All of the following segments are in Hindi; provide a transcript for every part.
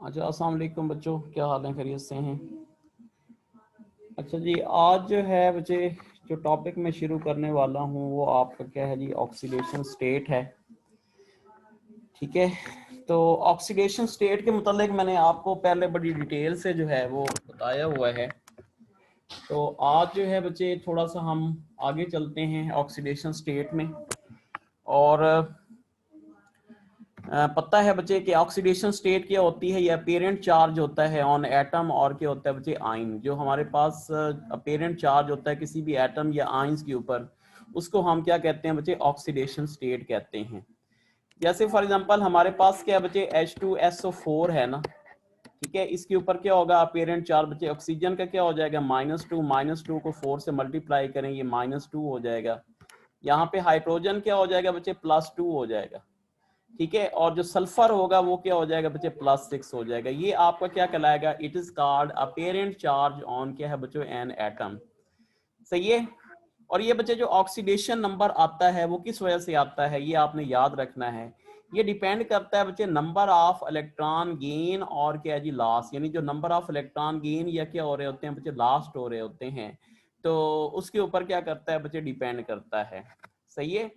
अच्छा, अस्सलाम वालेकुम बच्चों, क्या हाल है? खैरियत से हैं? अच्छा जी, आज जो है बच्चे, जो टॉपिक मैं शुरू करने वाला हूँ वो आपका क्या है जी, ऑक्सीडेशन स्टेट है। ठीक है, तो ऑक्सीडेशन स्टेट के मुतालिक मैंने आपको पहले बड़ी डिटेल से जो है वो बताया हुआ है। तो आज जो है बच्चे थोड़ा सा हम आगे चलते हैं ऑक्सीडेशन स्टेट में। और पता है बच्चे कि ऑक्सीडेशन स्टेट क्या होती है? ये अपेरेंट चार्ज होता है ऑन एटम, और क्या होता है बच्चे? आयन। जो हमारे पास अपेरेंट चार्ज होता है किसी भी एटम या आयंस के ऊपर, उसको हम क्या कहते हैं बच्चे? ऑक्सीडेशन स्टेट कहते हैं। जैसे फॉर एग्जांपल हमारे पास क्या बच्चे, H2SO4 है ना। ठीक है, इसके ऊपर क्या होगा? अपेरेंट चार्ज बच्चे ऑक्सीजन का क्या हो जाएगा? -2। -2 को 4 से मल्टीप्लाई करें, ये -2 हो जाएगा। यहाँ पे हाइड्रोजन क्या हो जाएगा बच्चे? +2 हो जाएगा। ठीक है, और जो सल्फर होगा वो क्या हो जाएगा बच्चे? +6 हो जाएगा। ये आपका क्या कहलाएगा? It is called apparent charge on क्या है बच्चों? An atom. सही है। और ये बच्चे जो ऑक्सीडेशन नंबर आता है वो किस वजह से आता है, ये आपने याद रखना है। ये डिपेंड करता है बच्चे नंबर ऑफ इलेक्ट्रॉन गेन और क्या है जी, लॉस। यानी जो नंबर ऑफ इलेक्ट्रॉन गेन या क्या हो रहे होते हैं बच्चे, लास्ट हो रहे होते हैं, तो उसके ऊपर क्या करता है बच्चे? डिपेंड करता है। सही है।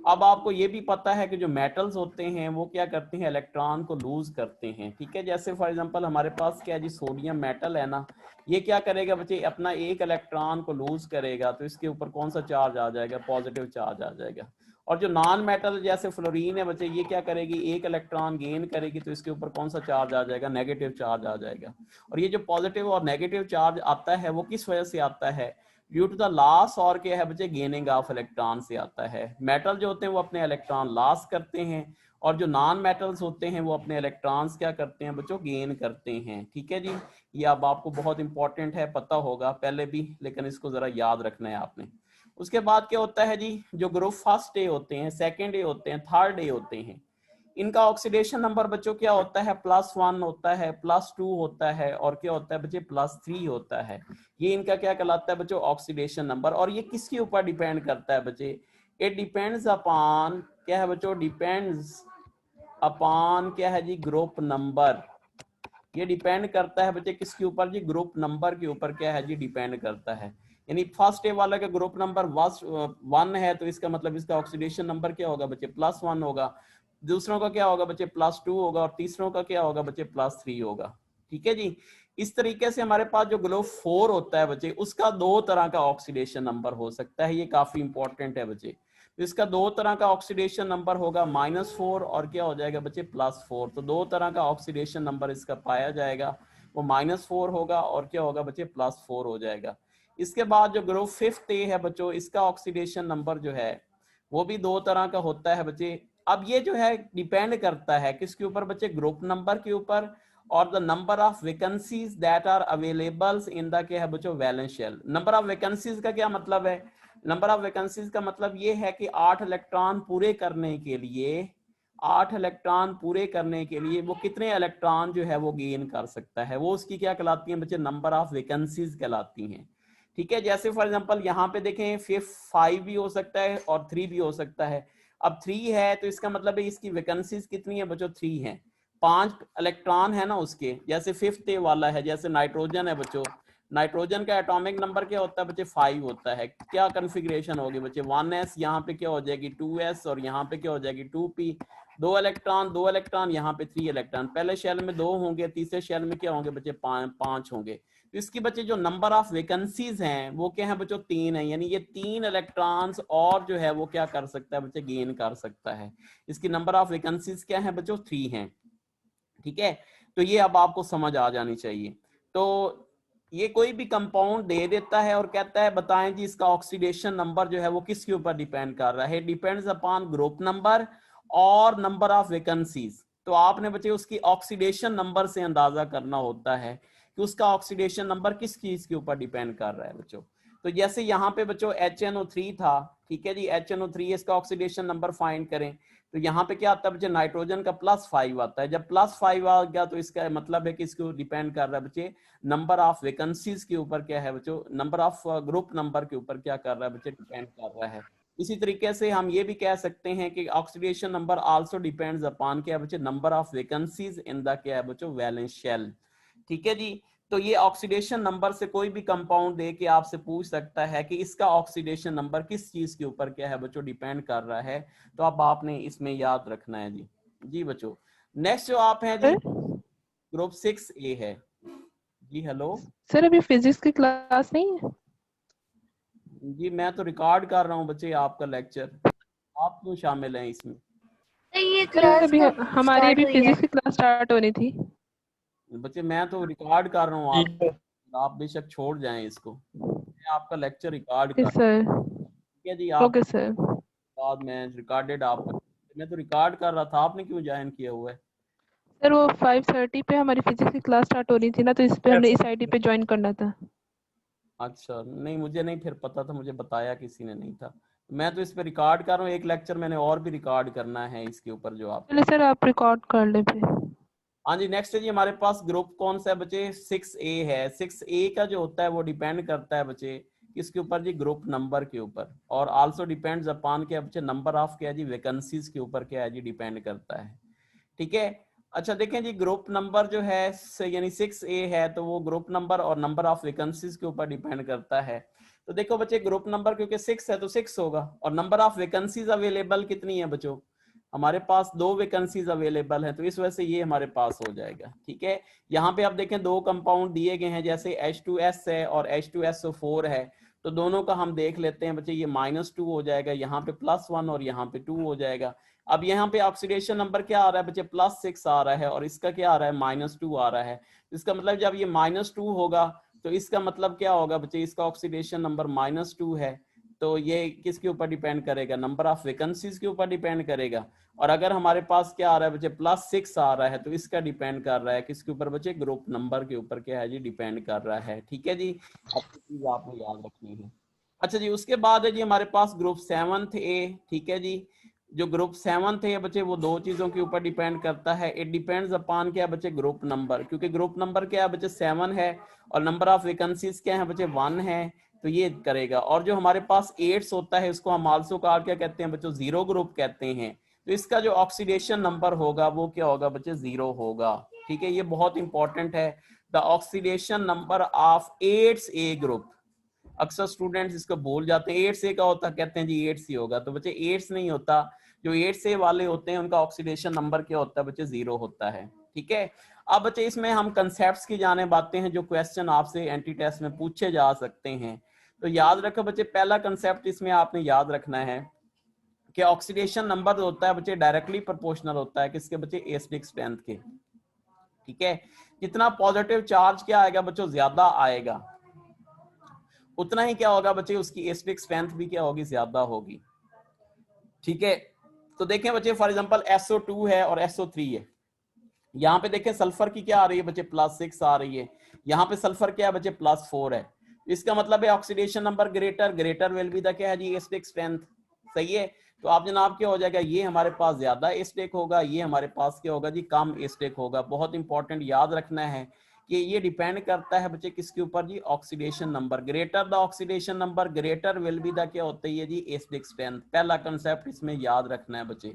अब आपको ये भी पता है कि जो मेटल्स होते हैं वो क्या करते हैं? इलेक्ट्रॉन को लूज करते हैं। ठीक है, जैसे फॉर एग्जांपल हमारे पास क्या है जी, सोडियम मेटल है ना। ये क्या करेगा बच्चे? अपना एक इलेक्ट्रॉन को लूज करेगा, तो इसके ऊपर कौन सा चार्ज आ जाएगा? पॉजिटिव चार्ज आ जाएगा। और जो नॉन मेटल जैसे फ्लोरीन है बच्चे, ये क्या करेगी? एक इलेक्ट्रॉन गेन करेगी, तो इसके ऊपर कौन सा चार्ज आ जाएगा? नेगेटिव चार्ज आ जाएगा। और ये जो पॉजिटिव और नेगेटिव चार्ज आता है वो किस वजह से आता है? ड्यू टू द लॉस और क्या है बच्चे? गेनिंग ऑफ इलेक्ट्रॉन से आता है। मेटल जो होते हैं वो अपने इलेक्ट्रॉन लॉस करते हैं, और जो नॉन मेटल्स होते हैं वो अपने इलेक्ट्रॉन्स क्या करते हैं बच्चों? गेन करते हैं। ठीक है जी, ये अब आपको बहुत इंपॉर्टेंट है, पता होगा पहले भी, लेकिन इसको जरा याद रखना है आपने। उसके बाद क्या होता है जी, जो ग्रुप फर्स्ट ए होते हैं, सेकेंड ए होते हैं, थर्ड ए होते हैं, इनका ऑक्सीडेशन नंबर बच्चों क्या होता है? +1 होता है, +2 होता है, और क्या होता है बच्चे? +3 होता है। ये इनका क्या कहलाता है बच्चों? Oxidation number. और ये किसके ऊपर डिपेंड करता है बच्चे? इट डिपेंड्स अपॉन क्या है बच्चों? डिपेंड्स अपॉन क्या है जी? Group number. ये डिपेंड करता है बच्चे किसके ऊपर जी? ग्रुप नंबर के ऊपर क्या है जी? डिपेंड करता है। यानी फर्स्ट ए वाला का ग्रुप नंबर 1 है, तो इसका मतलब इसका ऑक्सीडेशन नंबर क्या होगा बच्चे? +1 होगा। दूसरों का क्या होगा बच्चे? +2 होगा। और तीसरों का क्या होगा बच्चे? +3 होगा। ठीक है जी। इस तरीके से हमारे पास जो ग्रुप 4 होता है बच्चे, उसका 2 तरह का ऑक्सीडेशन नंबर हो सकता है। ये काफी इंपॉर्टेंट है बच्चे। तो इसका 2 तरह का ऑक्सीडेशन नंबर होगा, -4 और क्या हो जाएगा बच्चे? +4। तो 2 तरह का ऑक्सीडेशन नंबर इसका पाया जाएगा, वो -4 होगा और क्या होगा बच्चे? +4 हो जाएगा। इसके बाद जो ग्रुप 5th ए है बच्चों, इसका ऑक्सीडेशन नंबर जो है वो भी 2 तरह का होता है बच्चे। अब ये जो है डिपेंड करता है किसके ऊपर बच्चे? ग्रुप नंबर के ऊपर, और the number of vacancies that are available in the क्या है बच्चों? Valence shell. Number of vacancies का क्या मतलब है? नंबर ऑफ वैकेंसीज का मतलब ये है कि 8 इलेक्ट्रॉन पूरे करने के लिए, 8 इलेक्ट्रॉन पूरे करने के लिए वो कितने इलेक्ट्रॉन जो है वो गेन कर सकता है, वो उसकी क्या कहलाती है बच्चे? नंबर ऑफ वैकेंसीज कहलाती हैं। ठीक है, जैसे फॉर एग्जांपल यहाँ पे देखें, 5 भी हो सकता है और 3 भी हो सकता है। अब 3 है तो इसका मतलब है इसकी वैकेंसीज कितनी है बच्चों? 3 है। 5 इलेक्ट्रॉन है ना उसके, जैसे 5th ए वाला है, जैसे नाइट्रोजन है बच्चों। नाइट्रोजन का एटॉमिक नंबर क्या होता है बच्चे? 5 होता है। क्या कन्फिग्रेशन होगी बच्चे? 1s, यहाँ पे क्या हो जाएगी? 2s, और यहाँ पे क्या हो जाएगी? 2p। 2 इलेक्ट्रॉन, यहाँ पे 3 इलेक्ट्रॉन। पहले शेल में 2 होंगे, तीसरे शेल में क्या होंगे बच्चे? 5 होंगे। तो इसकी बच्चे जो नंबर ऑफ वैकेंसीज हैं वो क्या है बच्चों? 3 है। यानी ये 3 इलेक्ट्रॉन्स और जो है वो क्या कर सकता है बच्चे? गेन कर सकता है। इसकी नंबर ऑफ वैकेंसीज क्या है बच्चों? 3 है। ठीक है, तो ये अब आपको समझ आ जानी चाहिए। तो ये कोई भी कंपाउंड दे देता है और कहता है बताएं जी इसका ऑक्सीडेशन नंबर जो है वो किसके ऊपर डिपेंड कर रहा है? डिपेंड्स अपॉन ग्रुप नंबर और नंबर ऑफ वैकेंसीज। तो आपने बच्चे उसकी ऑक्सीडेशन नंबर से अंदाजा करना होता है कि उसका ऑक्सीडेशन नंबर किस चीज के ऊपर डिपेंड कर रहा है बच्चों। तो जैसे यहाँ पे बच्चों HNO3 था। ठीक है जी, HNO3, इसका ऑक्सीडेशन नंबर फाइंड करें, तो यहाँ पे क्या आता है बच्चे? नाइट्रोजन का +5 आता है। जब +5 आ गया तो इसका मतलब है कि इसको डिपेंड कर रहा है बच्चे नंबर ऑफ वैकेंसीज के ऊपर क्या है बच्चों? नंबर ऑफ ग्रुप नंबर के ऊपर क्या कर रहा है बच्चे? डिपेंड कर रहा है। इसी तरीके से हम ये भी कह सकते हैं कि oxidation number also depends upon क्या है बच्चे, number of vacancies in the क्या है बच्चों, वैलेंस शेल। ठीक है जी। तो ये ऑक्सीडेशन नंबर से कोई भी कंपाउंड दे के आपसे पूछ सकता है कि इसका ऑक्सीडेशन नंबर किस चीज के ऊपर क्या है बच्चों, डिपेंड कर रहा है। तो अब आपने इसमें याद रखना है जी। जी बच्चों, नेक्स्ट जो आप हैं जी, सर ग्रुप 6A है जी। हेलो सर, अभी फिजिक्स की क्लास नहीं है? जी, मैं तो रिकॉर्ड कर रहा हूँ बच्चे आपका लेक्चर, आप क्यों शामिल हैं इसमें? तो ये सर क्लास अभी कब हमारी स्टार्ट अभी हुई है? फिजिक्स की क्लास स्टार्ट होनी थी। बच्चे मैं तो रिकॉर्ड कर रहा हूँ, आप बेशक छोड़ जाएं इसको, मैं आपका लेक्चर रिकॉर्ड ओके कर, सर। ठीक है जी। आप ओके सर। बाद में रिकॉर्डेड आपका, मैं तो रिकॉर्ड कर रहा था, आपने क्यों ज्वाइन किया हुआ है? सर वो 5:30 पे हमारी फिजिक्स की क्लास स्टार्ट हो रही थी ना, तो इस पे हमने इस आईडी पे ज्वाइन करना था। अच्छा, नहीं मुझे नहीं फिर पता था, मुझे बताया किसी ने नहीं था। मैं तो इस पे रिकॉर्ड कर रहा हूँ, एक लेक्चर मैंने और भी रिकॉर्ड करना है इसके ऊपर जो आप। चलिए सर, आप रिकॉर्ड कर ले फिर। हाँ जी, नेक्स्ट है जी हमारे पास ग्रुप कौन सा है बच्चे, 6A है। 6A का जो होता है वो डिपेंड करता है बच्चे किसके ऊपर जी, ग्रुप नंबर के ऊपर, और आल्सो डिपेंड्स अपॉन क्या बच्चे, नंबर ऑफ क्या जी, वैकेंसीज के ऊपर क्या है जी, डिपेंड करता है। ठीक है। अच्छा देखें जी, ग्रुप नंबर जो है यानी 6A है, तो वो ग्रुप नंबर और नंबर ऑफ वैकेंसीज के ऊपर डिपेंड करता है। तो देखो बच्चे, ग्रुप नंबर क्योंकि 6 है तो 6 होगा, और नंबर ऑफ वैकेंसीज अवेलेबल कितनी है बच्चों, हमारे पास 2 वैकेंसीज अवेलेबल है, तो इस वजह से ये हमारे पास हो जाएगा। ठीक है। यहाँ पे आप देखें 2 कंपाउंड दिए गए हैं, जैसे H2S है और H2SO4 है, तो दोनों का हम देख लेते हैं बच्चे। ये -2 हो जाएगा, यहाँ पे +1 और यहाँ पे 2 हो जाएगा। अब यहाँ पे ऑक्सीडेशन नंबर क्या आ रहा है बच्चे, +6 आ रहा है, और इसका क्या आ रहा है, -2 आ रहा है। इसका मतलब जब ये -2 होगा तो इसका मतलब क्या होगा बच्चे, इसका ऑक्सीडेशन नंबर -2 है, तो ये किसके ऊपर डिपेंड करेगा, नंबर ऑफ वैकेंसीज के ऊपर डिपेंड करेगा। और अगर हमारे पास क्या आ रहा है बच्चे, +6 आ रहा है, तो इसका डिपेंड कर रहा है किसके ऊपर बच्चे, ग्रुप नंबर के ऊपर क्या है जी, डिपेंड कर रहा है। ठीक है जी, अब चीज आपको याद रखनी है। अच्छा जी, उसके बाद है जी हमारे पास ग्रुप 7A। ठीक है जी, जो ग्रुप 7 है बच्चे, वो 2 चीजों के ऊपर डिपेंड करता है। इट डिपेंड्स अपॉन क्या बच्चे, ग्रुप नंबर, क्योंकि ग्रुप नंबर क्या है बच्चे, 7 है, और नंबर ऑफ वैकेंसीज क्या है बच्चे, 1 है, तो ये करेगा। और जो हमारे पास 8 होता है, उसको हम आल्सो कार क्या कहते हैं बच्चों, 0 ग्रुप कहते हैं, तो इसका जो ऑक्सीडेशन नंबर होगा वो क्या होगा बच्चे, 0 होगा। ठीक है, ये बहुत इंपॉर्टेंट है। The oxidation number of 8A group, अक्सर स्टूडेंट्स इसको भूल जाते हैं, 8A का होता कहते हैं जी 8C होगा, तो बच्चे 8 नहीं होता, जो 8A वाले होते हैं उनका ऑक्सीडेशन नंबर क्या होता है बच्चे, 0 होता है। ठीक है। अब बच्चे इसमें हम कंसेप्ट्स की जाने आते हैं, जो क्वेश्चन आपसे एंटी टेस्ट में पूछे जा सकते हैं। तो याद रखो बच्चे, पहला कंसेप्ट इसमें आपने याद रखना है कि ऑक्सीडेशन नंबर होता है बच्चे, डायरेक्टली प्रोपोर्शनल होता है किसके बच्चे, एसिडिक स्ट्रेंथ के। ठीक है। जितना पॉजिटिव चार्ज क्या आएगा बच्चों, ज्यादा आएगा, उतना ही क्या होगा बच्चे, उसकी एसिडिक स्ट्रेंथ भी क्या होगी, ज्यादा होगी। ठीक है। तो देखें बच्चे, फॉर एग्जांपल SO2 है और SO3 है, यहाँ पे देखें सल्फर की क्या आ रही है बच्चे, +6 आ रही है, यहाँ पे सल्फर क्या है बच्चे, +4 है। इसका मतलब है oxidation number greater will be the क्या है जी, एसिडिक स्ट्रेंथ। सही है। तो आप जनाब क्या हो जाएगा, ये हमारे पास ज्यादा एसिडिक होगा, ये हमारे पास क्या होगा जी, कम एसिडिक होगा। बहुत इंपॉर्टेंट याद रखना है कि ये डिपेंड करता है बच्चे किसके ऊपर जी, oxidation number. Greater the oxidation number, greater will be the क्या होता है जी, एसिडिक स्ट्रेंथ। पहला कंसेप्ट इसमें याद रखना है बच्चे।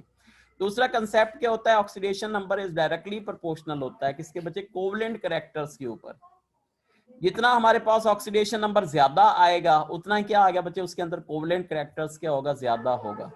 दूसरा कंसेप्ट क्या होता है, oxidation number is directly proportional होता है किसके बच्चे, कोवलेंट कैरेक्टर्स के ऊपर। जितना हमारे पास ऑक्सीडेशन नंबर ज्यादा आएगा, उतना ही क्या आ गया बच्चे, उसके अंदर कोवलेंट कैरेक्टर्स क्या होगा, ज्यादा होगा।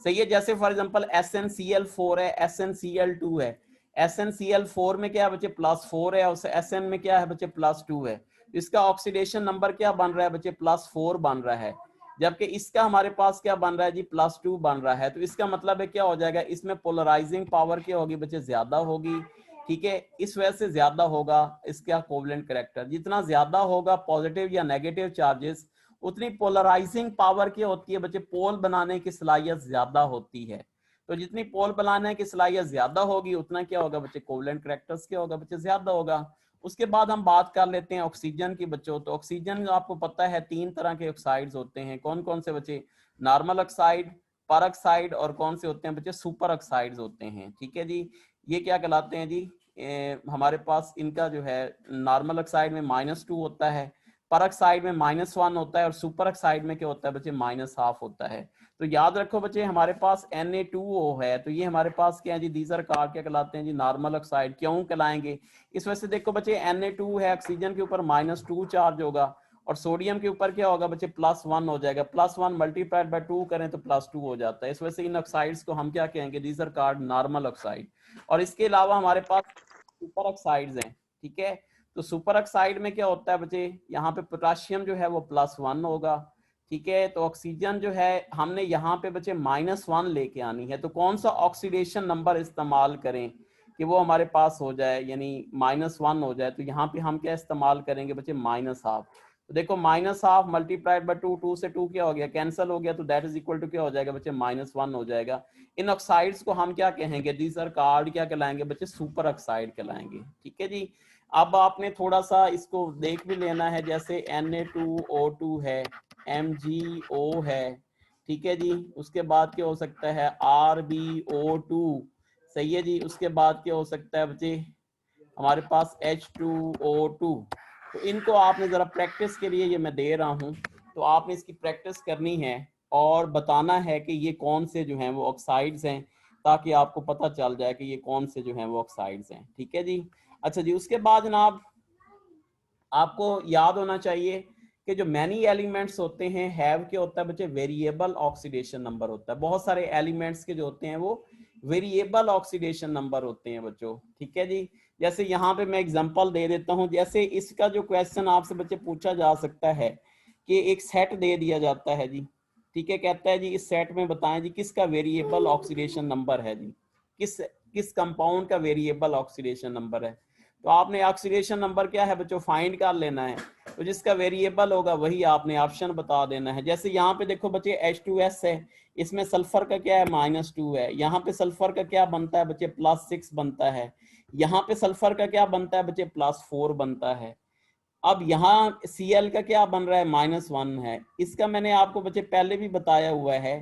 सही है। जैसे फॉर एग्जांपल SnCl4 है, SnCl2 है, SnCl4 में क्या है बच्चे, +4 है, और Sn में क्या है बच्चे, +2 है। इसका ऑक्सीडेशन नंबर क्या बन रहा है बच्चे, +4 बन रहा है, जबकि इसका हमारे पास क्या बन रहा है जी, +2 बन रहा है। तो इसका मतलब है क्या हो जाएगा, इसमें पोलराइजिंग पावर क्या होगी बच्चे, ज्यादा होगी। ठीक है, इस वजह से ज्यादा होगा इसका कोवलेंट कैरेक्टर। जितना ज्यादा होगा पॉजिटिव या नेगेटिव चार्जेस, उतनी पोलराइजिंग पावर क्या होती है बच्चे, पोल बनाने की सलाहियत ज्यादा होती है। तो जितनी पोल बनाने की सलाहियत ज्यादा होगी, उतना क्या होगा बच्चे, कोवलेंट कैरेक्टर्स क्या होगा बच्चे, ज्यादा होगा। उसके बाद हम बात कर लेते हैं ऑक्सीजन की बच्चों। तो ऑक्सीजन आपको पता है 3 तरह के ऑक्साइड्स होते हैं, कौन कौन से बच्चे, नॉर्मल ऑक्साइड, पर ऑक्साइड, और कौन से होते हैं बच्चे, सुपर ऑक्साइड्स होते हैं। ठीक है जी, ये क्या कहलाते हैं जी, हमारे पास इनका जो है, नॉर्मल ऑक्साइड में -2 होता है, परऑक्साइड में -1 होता है और सुपर ऑक्साइड में क्या होता है बच्चे -1/2 होता है। तो याद रखो बच्चे हमारे पास Na2O है, तो ये हमारे पास क्या है जी, दीज आर कॉल्ड क्या कहलाते हैं जी, नॉर्मल ऑक्साइड। क्यों कहलाएंगे? इस वजह से देखो बच्चे Na2 है, ऑक्सीजन के ऊपर -2 चार्ज होगा और सोडियम के ऊपर क्या होगा बच्चे +1 हो जाएगा। +1 मल्टीप्लाइड बाय 2 करें तो +2 हो जाता है। इस वजह से इन ऑक्साइड्स को हम क्या कहेंगे, these are called normal oxide. और इसके अलावा हमारे पास सुपर ऑक्साइड्स हैं, ठीक है। तो सुपर ऑक्साइड में क्या होता है बच्चे, यहाँ पे पोटाशियम जो है वो +1 होगा, ठीक है। तो ऑक्सीजन जो है हमने यहाँ पे बच्चे -1 लेके आनी है, तो कौन सा ऑक्सीडेशन नंबर इस्तेमाल करें कि वो हमारे पास हो जाए, यानी -1 हो जाए। तो यहाँ पे हम क्या इस्तेमाल करेंगे बच्चे, -1/2। तो देखो -1/2 मल्टीप्लाइड बाय 2, 2 से 2 क्या हो गया, कैंसिल हो गया, तो दैट इज इक्वल टू क्या हो जाएगा बच्चे, -1 हो जाएगा। इन ऑक्साइड्स को हम क्या कहेंगे, दीज आर कॉल्ड क्या कहलाएंगे बच्चे, सुपर ऑक्साइड कहलाएंगे, ठीक है जी। अब आपने थोड़ा सा इसको देख भी लेना है, जैसे Na2O2 है, MgO है, ठीक है जी। उसके बाद क्या हो सकता है, RbO2, सही है जी। उसके बाद क्या हो सकता है बच्चे, हमारे पास H2O2। तो इनको आपने जरा प्रैक्टिस के लिए ये मैं दे रहा हूँ, तो आपने इसकी प्रैक्टिस करनी है और बताना है कि ये कौन से जो हैं वो ऑक्साइड्स हैं, ताकि आपको पता चल जाए कि ये कौन से जो हैं वो ऑक्साइड्स हैं, ठीक है जी। अच्छा जी, उसके बाद जनाब आपको याद होना चाहिए कि जो मैनी एलिमेंट्स होते हैं, हैव क्या होता है बच्चे, वेरिएबल ऑक्सीडेशन नंबर होता है। बहुत सारे एलिमेंट्स के जो होते हैं वो वेरिएबल ऑक्सीडेशन नंबर होते हैं बच्चों, ठीक है जी। जैसे यहाँ पे मैं एग्जांपल दे देता हूँ, जैसे इसका जो क्वेश्चन आपसे बच्चे पूछा जा सकता है कि एक सेट दे दिया जाता है जी, ठीक है, कहता है जी इस सेट में बताएं जी किसका वेरिएबल ऑक्सीडेशन नंबर है जी, किस किस कंपाउंड का वेरिएबल ऑक्सीडेशन नंबर है। तो आपने ऑक्सीडेशन नंबर क्या है बच्चों, फाइंड कर लेना है। तो जिसका वेरिएबल होगा वही आपने ऑप्शन बता देना है। जैसे यहाँ पे देखो बच्चे H2S है, इसमें सल्फर का क्या है, -2 है। यहाँ पे सल्फर का क्या बनता है बच्चे, +6 बनता है। यहाँ पे सल्फर का क्या बनता है बच्चे, +4 बनता है। अब यहाँ Cl का क्या बन रहा है, -1 है। इसका मैंने आपको बच्चे पहले भी बताया हुआ है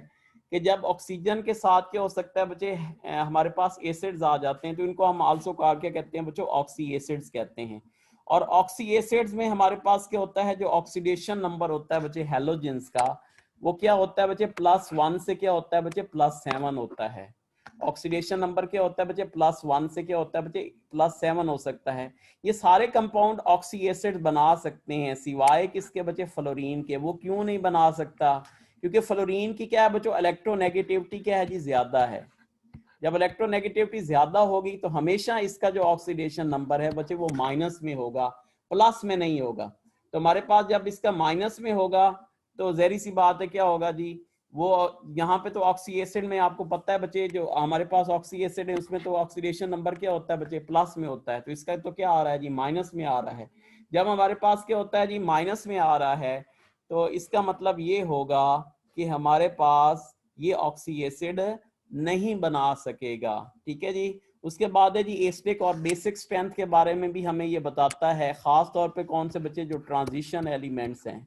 कि जब ऑक्सीजन के साथ क्या हो सकता है बच्चे, हमारे पास एसिड्स आ जाते हैं, तो इनको हम आल्सो कॉल्ड क्या कहते हैं बच्चों, ऑक्सी एसिड्स कहते हैं। और ऑक्सी एसिड्स में हमारे पास क्या होता है, जो ऑक्सीडेशन नंबर होता है बच्चे हैलोजेंस का, वो क्या होता है बच्चे, +1 से क्या होता है बच्चे, +7 होता है। ऑक्सीडेशन नंबर क्या होता है बच्चे, +1 से क्या होता है बच्चे, +7 हो सकता है। ये सारे कंपाउंड ऑक्सी एसिड बना सकते हैं सिवाय किसके बच्चे, फ्लोरीन के। वो क्यों नहीं बना सकता, क्योंकि फ्लोरीन की क्या है बच्चों, इलेक्ट्रोनेगेटिविटी क्या है जी, ज्यादा है। जब इलेक्ट्रोनेगेटिविटी ज्यादा होगी तो हमेशा इसका जो ऑक्सीडेशन नंबर है बच्चे वो माइनस में होगा, प्लस में नहीं होगा। तो हमारे पास जब इसका माइनस में होगा तो जहरी सी बात है क्या होगा जी, वो यहाँ पे तो ऑक्सी एसिड में आपको पता है बच्चे, जो हमारे पास ऑक्सी एसिड है उसमें तो ऑक्सीडेशन नंबर क्या होता है बच्चे, प्लस में होता है। तो इसका तो क्या आ रहा है जी, माइनस में आ रहा है। जब हमारे पास क्या होता है जी, माइनस में आ रहा है, तो इसका मतलब ये होगा कि हमारे पास ये ऑक्सी एसिड नहीं बना सकेगा, ठीक है जी। उसके बाद है जी एसिडिक और बेसिक स्ट्रेंथ के बारे में भी हमें ये बताता है, खास तौर पे कौन से बच्चे, जो ट्रांजिशन एलिमेंट्स हैं।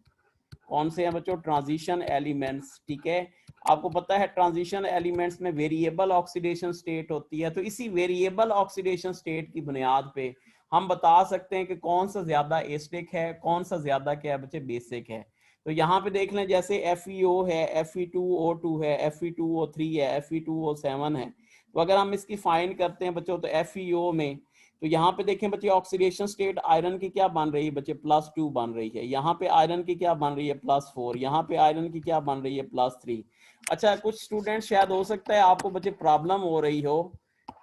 कौन से हैं बच्चों, ट्रांजिशन एलिमेंट्स, ठीक है। आपको पता है ट्रांजिशन एलिमेंट्स में वेरिएबल ऑक्सीडेशन स्टेट होती है, तो इसी वेरिएबल ऑक्सीडेशन स्टेट की बुनियाद पे हम बता सकते हैं कि कौन सा ज्यादा एसिडिक है, कौन सा ज्यादा क्या है बच्चे, बेसिक है। तो यहाँ पे देख लें, जैसे FeO है, Fe2O2 है, Fe2O3 है, Fe2O7 है। तो अगर हम इसकी फाइंड करते हैं बच्चों, तो FeO में तो यहाँ पे देखें बच्चे, ऑक्सीडेशन स्टेट आयरन की क्या बन रही है बच्चे, +2 बन रही है। यहाँ पे आयरन की क्या बन रही है, +4। यहाँ पे आयरन की क्या बन रही है, +3। अच्छा, कुछ स्टूडेंट शायद हो सकता है आपको बच्चे प्रॉब्लम हो रही हो,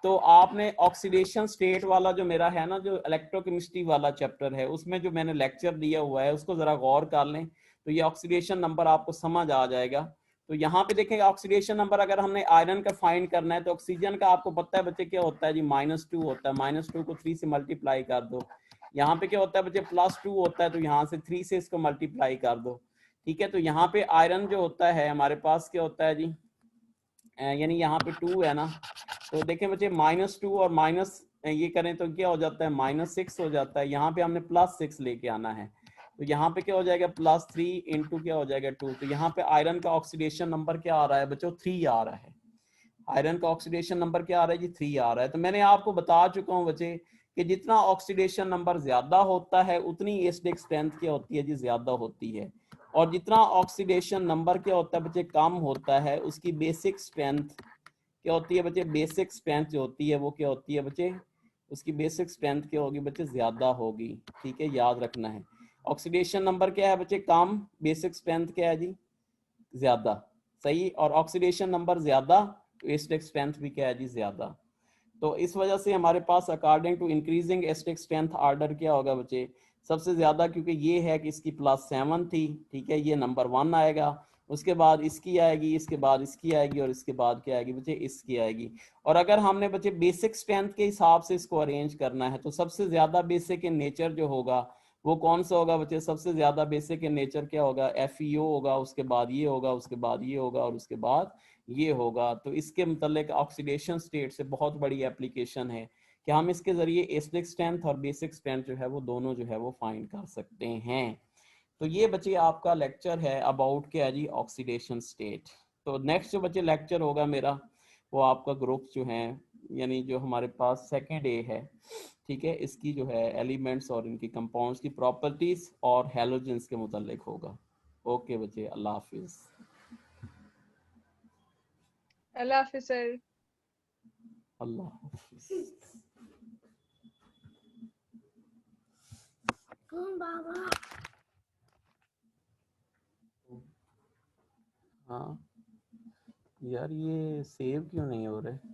तो आपने ऑक्सीडेशन स्टेट वाला जो मेरा है ना, जो इलेक्ट्रोकेमिस्ट्री वाला चैप्टर है, उसमें जो मैंने लेक्चर दिया हुआ है उसको जरा गौर कर लें, तो ये ऑक्सीडेशन नंबर आपको समझ आ जाएगा। तो यहाँ पे देखेंगे ऑक्सीडेशन नंबर, अगर हमने आयरन का फाइंड करना है तो ऑक्सीजन का आपको पता है बच्चे क्या होता है जी, -2 होता है। -2 को 3 से मल्टीप्लाई कर दो। यहाँ पे क्या होता है बच्चे, +2 होता है, तो यहाँ से 3 से इसको मल्टीप्लाई कर दो, ठीक है। तो यहाँ पे आयरन जो होता है हमारे पास क्या होता है जी, यानी यहाँ पे 2 है ना, तो देखें बच्चे -2 और माइनस ये करें तो क्या हो जाता है, -6 हो जाता है। यहाँ पे हमने +6 लेके आना है, तो यहाँ पे क्या हो जाएगा, +3 इंटू क्या हो जाएगा 2। तो यहाँ पे आयरन का ऑक्सीडेशन नंबर क्या आ रहा है बच्चों, 3 आ रहा है। आयरन का ऑक्सीडेशन नंबर क्या आ रहा है जी, 3 आ रहा है। तो मैंने आपको बता चुका हूँ बच्चे कि जितना ऑक्सीडेशन नंबर ज्यादा होता है उतनी एसिडिक स्ट्रेंथ क्या होती है जी, ज्यादा होती है। और जितना ऑक्सीडेशन नंबर क्या होता है बच्चे कम होता है, उसकी बेसिक स्ट्रेंथ क्या होती है बच्चे, बेसिक स्ट्रेंथ जो होती है वो क्या होती है बच्चे, उसकी बेसिक स्ट्रेंथ क्या होगी बच्चे, ज्यादा होगी। ठीक है, याद रखना है। ऑक्सीडेशन नंबर क्या है बच्चे, कम, बेसिक स्ट्रेंथ क्या है जी, ज्यादा। सही, और ऑक्सीडेशन नंबर ज्यादा तो एसिडिक स्ट्रेंथ भी क्या है जी, ज्यादा। तो इस वजह से हमारे पास according to increasing acidic strength order क्या होगा बच्चे, सबसे ज्यादा, क्योंकि ये है कि इसकी +7 थी, ठीक है, ये नंबर 1 आएगा, उसके बाद इसकी आएगी, इसके बाद इसकी आएगी, और इसके बाद क्या आएगी बच्चे, इसकी आएगी। और अगर हमने बच्चे बेसिक स्ट्रेंथ के हिसाब से इसको अरेंज करना है तो सबसे ज्यादा बेसिक इन नेचर जो होगा वो कौन सा होगा बच्चे, सबसे ज्यादा बेसिक इन नेचर क्या होगा, FeO होगा, उसके बाद ये होगा, उसके बाद ये होगा, और उसके बाद ये होगा। तो इसके मतलब ऑक्सीडेशन स्टेट से बहुत बड़ी एप्लीकेशन है कि हम इसके जरिए एसिडिक स्ट्रेंथ और बेसिक स्ट्रेंथ जो है वो दोनों जो है वो फाइंड कर सकते हैं। तो ये बच्चे आपका लेक्चर है अबाउट क्या जी, ऑक्सीडेशन स्टेट। तो नेक्स्ट जो बच्चे लेक्चर होगा मेरा वो आपका ग्रुप जो है, यानी जो हमारे पास सेकेंड ए है, ठीक है, इसकी जो है एलिमेंट्स और इनकी कंपाउंड्स की प्रॉपर्टीज और हैलोजेंस के मुतालिक होगा। ओके बच्चे, अल्लाह हाफिज। अल्लाह हाफिज सर। अल्लाह हाफिज। बाबा। हाँ यार, ये सेव क्यों नहीं हो रहे?